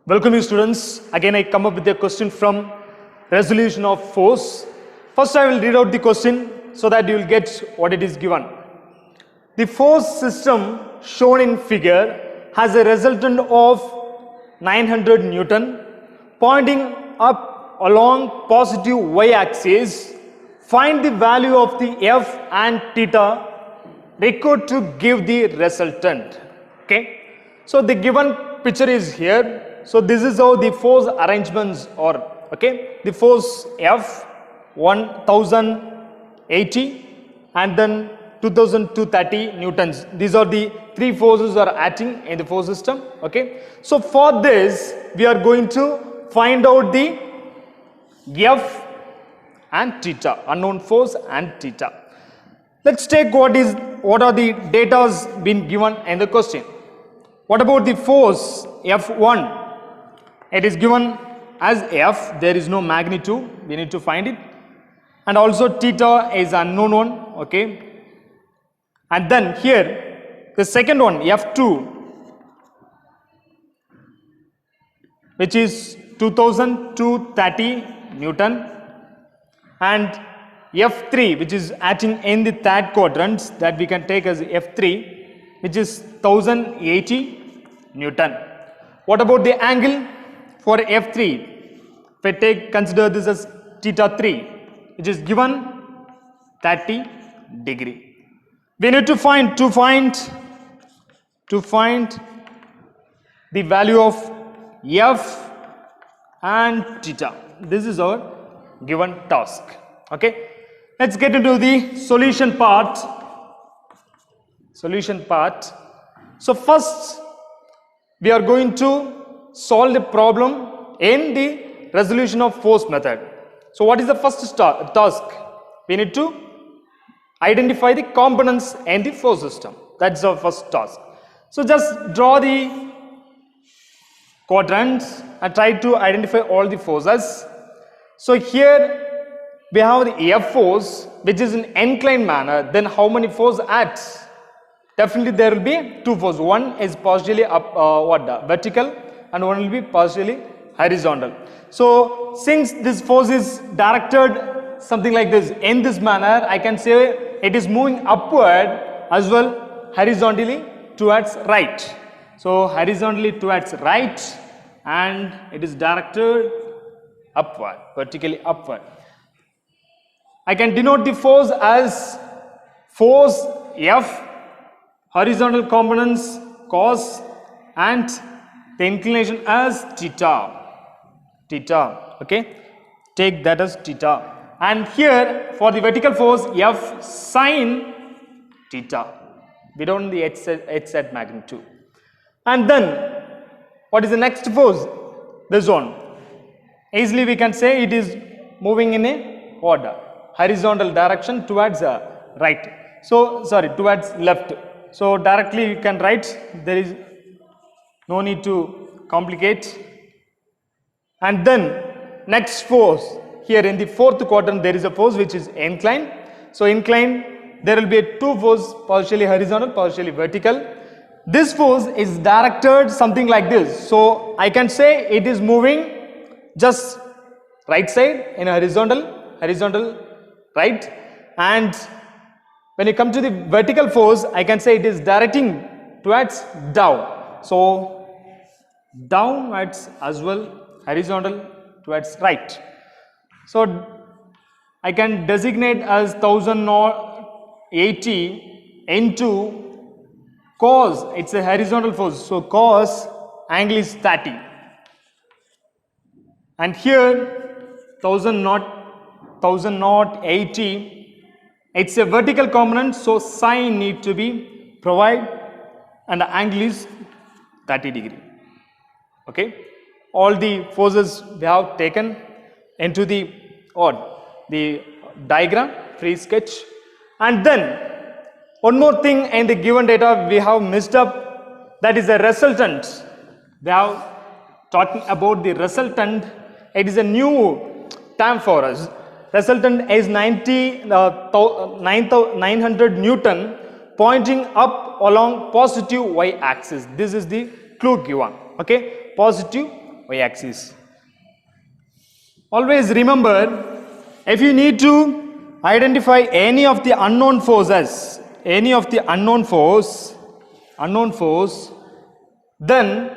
Welcome you students. Again I come up with a question from resolution of force. First I will read out the question so that you will get what it is given. The force system shown in figure has a resultant of 900 Newton pointing up along positive y-axis. Find the value of the F and theta required to give the resultant. Okay. So the given picture is here. So this is how the force arrangements are. Okay. The force F 1080 and then 2230 newtons. These are the three forces are acting in the force system. Okay. So for this we are going to find out the F and theta, unknown force and theta. Let's take what are the data's been given in the question. What about the force F1? It is given as F, there is no magnitude, we need to find it. And also theta is unknown one, okay. And then here, the second one, F2, which is 2230 Newton. And F3, which is acting in the third quadrant, that we can take as F3, which is 1080 Newton. What about the angle for F3? If I consider this as theta 3, which is given 30 degree. We need to find the value of F and theta. This is our given task. Okay. Let's get into the solution part. So first we are going to solve the problem in the resolution of force method. So what is the first task? We need to identify the components in the force system. That's our first task. So just draw the quadrants and try to identify all the forces. So here we have the F force, which is in inclined manner. Then how many force acts? Definitely there will be two forces. One is partially vertical and one will be partially horizontal. So since this force is directed something like this in this manner, I can say it is moving upward as well horizontally towards right. So horizontally towards right and it is directed upward, vertically upward. I can denote the force as force F, horizontal components cos and the inclination as theta. Okay, take that as theta. And here for the vertical force F sin theta. We don't know the h-set magnitude. And then what is the next force? This one. Easily we can say it is moving in a order, horizontal direction towards right. So sorry, towards left. So directly you can write, there is no need to complicate. And then next force, here in the fourth quadrant there is a force which is inclined. So inclined, there will be a two force, partially horizontal, partially vertical. This force is directed something like this. So I can say it is moving just right side in a horizontal right. And when you come to the vertical force, I can say it is directing towards down. So downwards as well, horizontal towards right. So I can designate as 1080 into cos, it's a horizontal force. So cos angle is 30. And here 1080, it's a vertical component, so sine need to be provided and the angle is 30 degree. Okay. All the forces we have taken into the diagram, free sketch. And then one more thing in the given data we have missed up, that is the resultant. We have talking about the resultant. It is a new term for us. Resultant is 900 Newton pointing up along positive y-axis. This is the clue given. Okay, positive y-axis. Always remember, if you need to identify any of the unknown forces, then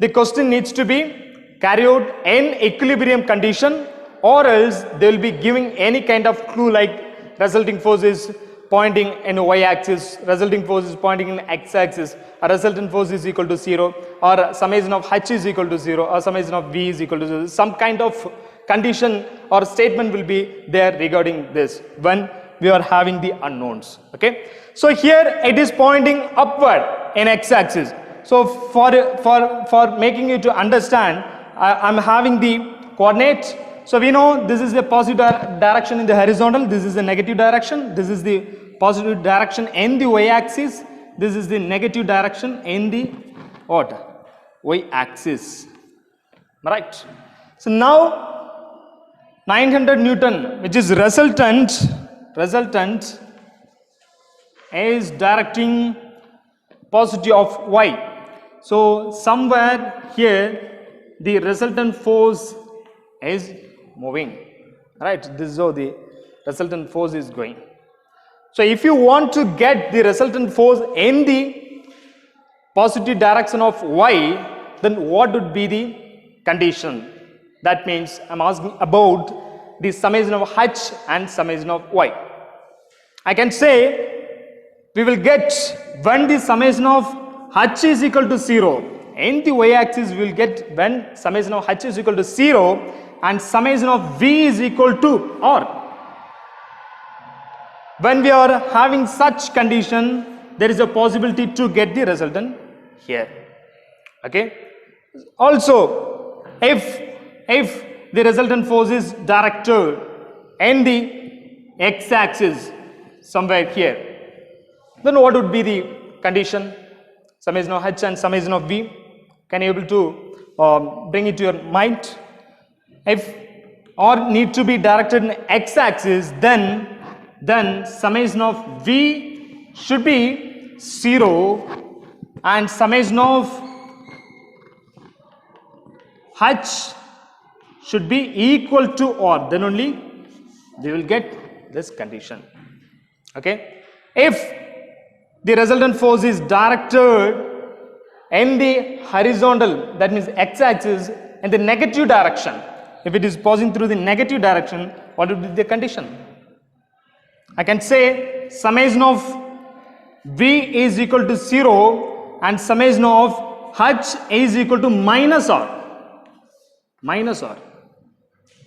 the question needs to be carried out in equilibrium condition, or else they will be giving any kind of clue like resulting force is pointing in y-axis, resulting force is pointing in x-axis, a resultant force is equal to 0, or summation of h is equal to 0, or summation of v is equal to 0. Some kind of condition or statement will be there regarding this when we are having the unknowns. Okay, so here it is pointing upward in x-axis. So for making you to understand, I'm having the coordinate. So we know this is the positive direction in the horizontal, this is the negative direction, this is the positive direction in the y-axis, this is the negative direction in the what? Y-axis. Right. So now 900 Newton, which is resultant is directing positive of y. So somewhere here the resultant force is moving, right? This is how the resultant force is going. So if you want to get the resultant force in the positive direction of y, then what would be the condition? That means I'm asking about the summation of h and summation of y. I can say we will get when the summation of h is equal to 0. In the y-axis we will get when summation of h is equal to 0 and summation of v is equal to r. When we are having such condition, there is a possibility to get the resultant here. Okay. Also, if the resultant force is directed in the x-axis somewhere here, then what would be the condition? Summation of h and summation of v. Can you able to bring it to your mind? If or need to be directed in x-axis, then summation of v should be 0 and summation of h should be equal to r. Then only we will get this condition. Okay. If the resultant force is directed in the horizontal, that means x-axis, in the negative direction, if it is passing through the negative direction, what would be the condition? I can say summation of v is equal to 0 and summation of h is equal to minus r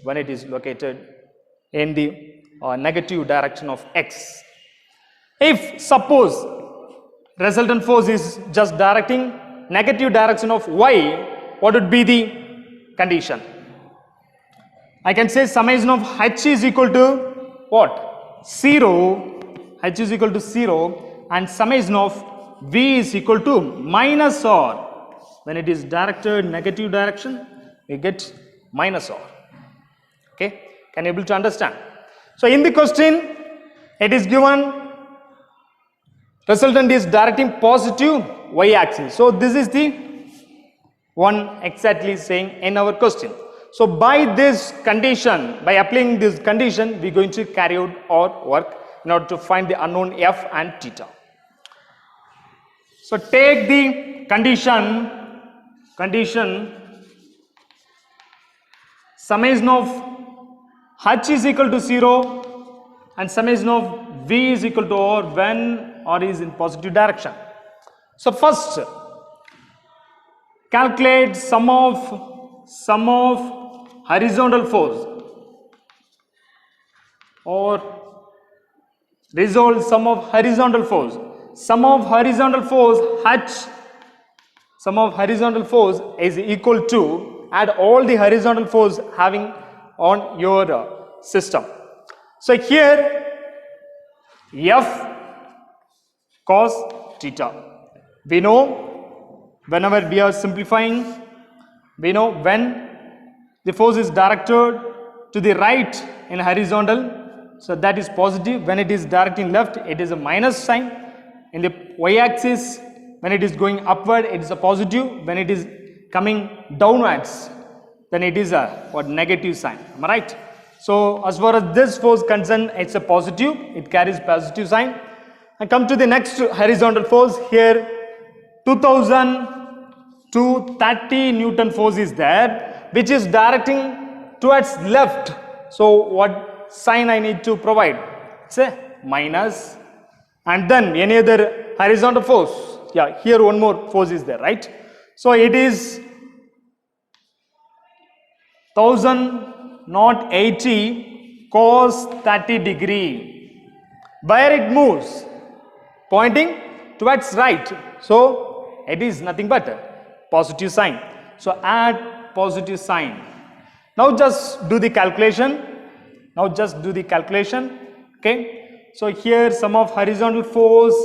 when it is located in the negative direction of x. If suppose resultant force is just directing negative direction of y, what would be the condition? I can say summation of h is equal to what? 0, h is equal to 0 and summation of v is equal to minus r. When it is directed negative direction, we get minus r. Okay, can you able to understand? So in the question, it is given resultant is directing positive y-axis. So this is the one exactly saying in our question. So by this condition, by applying this condition, we are going to carry out our work in order to find the unknown f and theta. So take the condition summation of h is equal to 0 and summation of v is equal to r when r is in positive direction. So first calculate sum of horizontal force or resolve sum of horizontal force. Sum of horizontal force h, sum of horizontal force is equal to add all the horizontal force having on your system. So here f cos theta. We know whenever we are simplifying, we know when the force is directed to the right in horizontal, so that is positive. When it is directing left, it is a minus sign. In the y-axis, when it is going upward, it is a positive. When it is coming downwards, then it is a what negative sign. Am I right? So as far as this force concerned, it's a positive. It carries positive sign. And come to the next horizontal force here. 2,230 Newton force is there, which is directing towards left. So what sign I need to provide? It's a minus. And then any other horizontal force? Yeah, here one more force is there, right? So it is 1080 cos 30 degree. Where it moves? Pointing towards right. So it is nothing but a positive sign. So add positive sign. Now just do the calculation. Okay. So here sum of horizontal force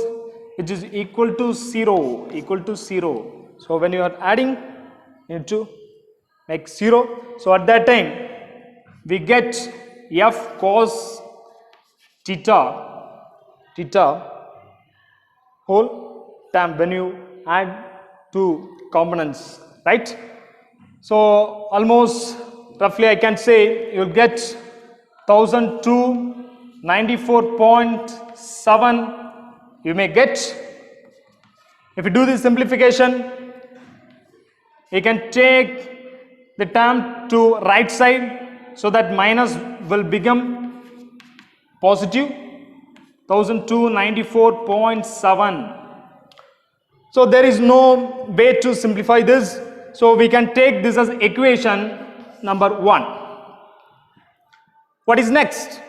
which is equal to 0. So when you are adding, you need to make 0. So at that time we get F cos theta whole term when you add two components, right? So almost roughly I can say you will get 1094.7 you may get. If you do this simplification, you can take the term to right side so that minus will become positive 1294.7. So there is no way to simplify this. So we can take this as equation number 1. What is next?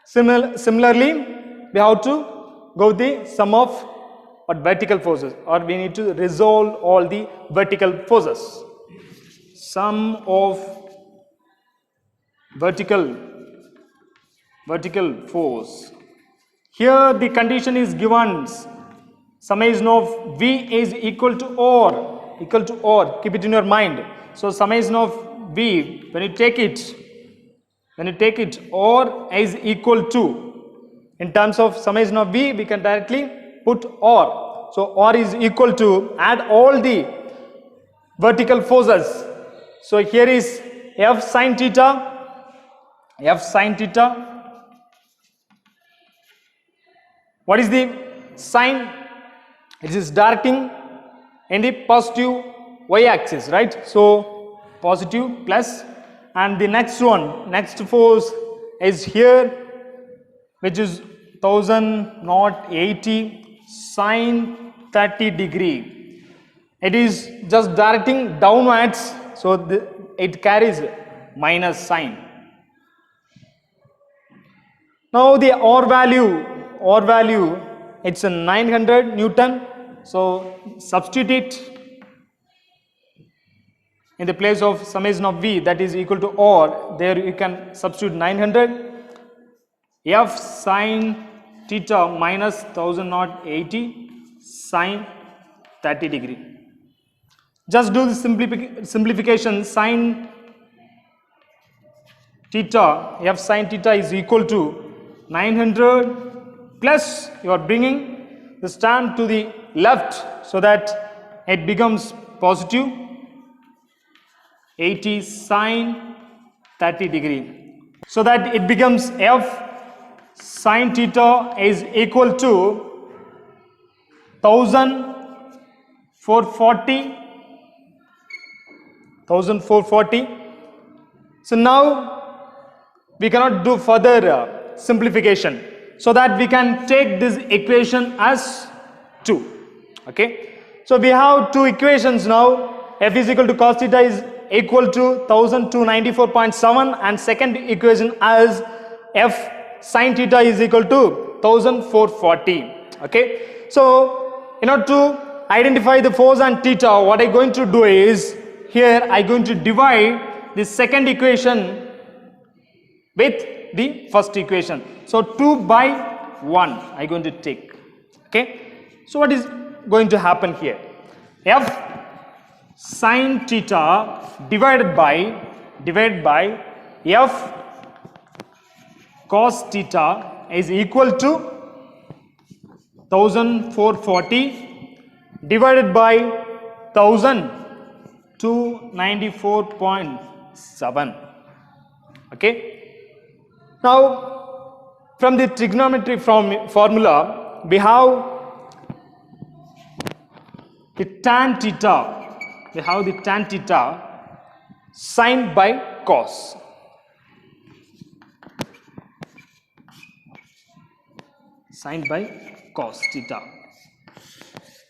Similarly, we have to go with the sum of vertical forces, or we need to resolve all the vertical forces. Sum of vertical force. Here the condition is given. Summation of V is equal to or. Keep it in your mind. So summation of V, when you take it or is equal to. In terms of summation of V, we can directly put or. So or is equal to, add all the vertical forces. So here is F sin theta. What is the sign? It is directing in the positive y axis, right? So positive plus, and the next force is here, which is 1080 sin 30 degree. It is just directing downwards, so it carries minus sign. Now the R value, it's a 900 Newton. So substitute it in the place of summation of V, that is equal to R. There you can substitute 900. F sin theta minus 1080 sin 30 degree. Just do the simplification. Sin theta, F sin theta is equal to 900 plus you are bringing this term to the left so that it becomes positive 80 sin 30 degree. So that it becomes F sin theta is equal to 1440. So now we cannot do further simplification, so that we can take this equation as 2. Okay, so we have two equations now. F is equal to cos theta is equal to 1294.7, and second equation as F sin theta is equal to 1440. Okay, so in order to identify the force and theta, what I'm going to do is, here I'm going to divide the second equation with the first equation. So 2 by 1 I'm going to take. Okay, so what is going to happen here? F sin theta divided by F cos theta is equal to 1440 divided by 1294.7. 294.7. Okay. Now, from the trigonometry formula, we have the tan theta. We have the tan theta sine by cos. Sine by cos theta.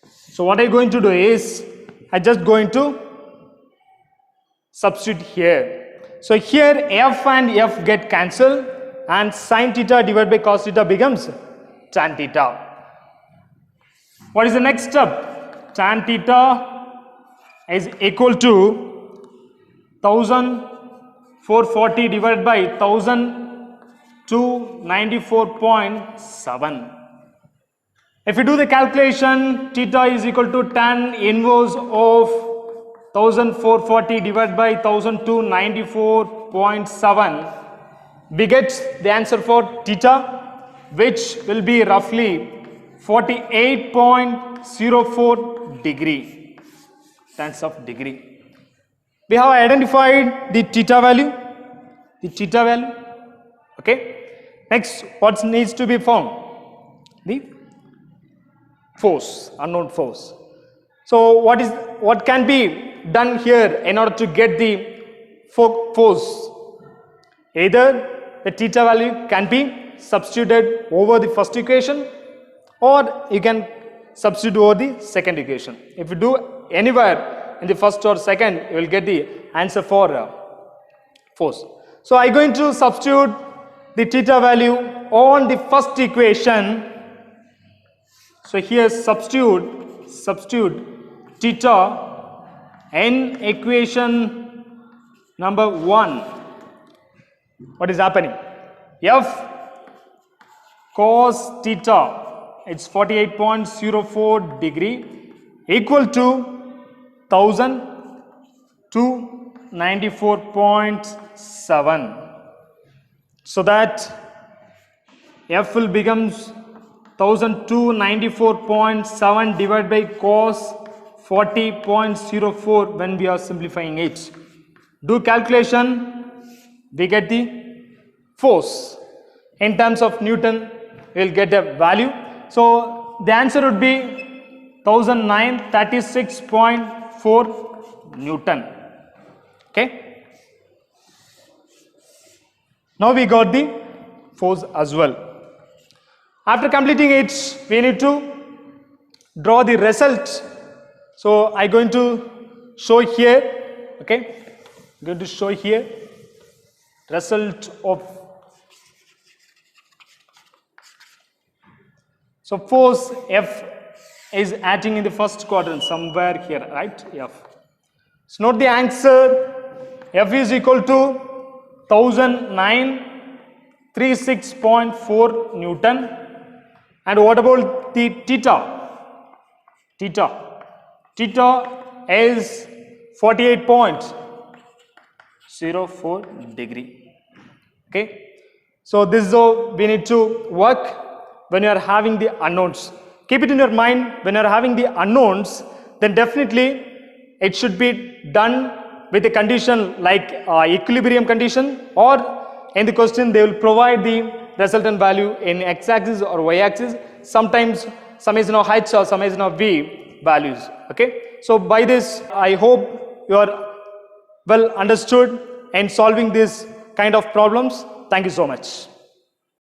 So what I'm going to do is, I'm just going to substitute here. So here f and f get cancelled and sin theta divided by cos theta becomes tan theta. What is the next step? Tan theta is equal to 1440 divided by 1294.7. If you do the calculation, theta is equal to tan inverse of 1440 divided by 1294.7. We get the answer for theta, which will be roughly 48.04 degree. Tens of degree. We have identified the theta value. Okay. Next, what needs to be found? The force, unknown force. So what can be done here in order to get the force? Either the theta value can be substituted over the first equation, or you can substitute over the second equation. If you do anywhere in the first or second, you will get the answer for force. So I'm going to substitute the theta value on the first equation. So here substitute theta in equation number 1. What is happening? F cos theta, it's 48.04 degree, equal to 1294.7. So that F will becomes 1294.7 divided by cos 40.04 when we are simplifying it. Do calculation, we get the force. In terms of Newton, we will get a value. So the answer would be 1936.4 Newton. Okay. Now we got the force as well. After completing it, we need to draw the result. So I'm going to show here. Okay. I'm going to show here result of. So force F is acting in the first quadrant somewhere here, right? F. So note the answer. F is equal to 1936.4 Newton. And what about the theta? Theta is 48.04 degree. Okay. So this is how we need to work when you are having the unknowns. Keep it in your mind, when you are having the unknowns, then definitely it should be done with a condition like equilibrium condition, or in the question they will provide the resultant value in x-axis or y-axis. Sometimes summation of h or summation of v values. Okay. So by this, I hope you are well understood in solving this kind of problems. Thank you so much.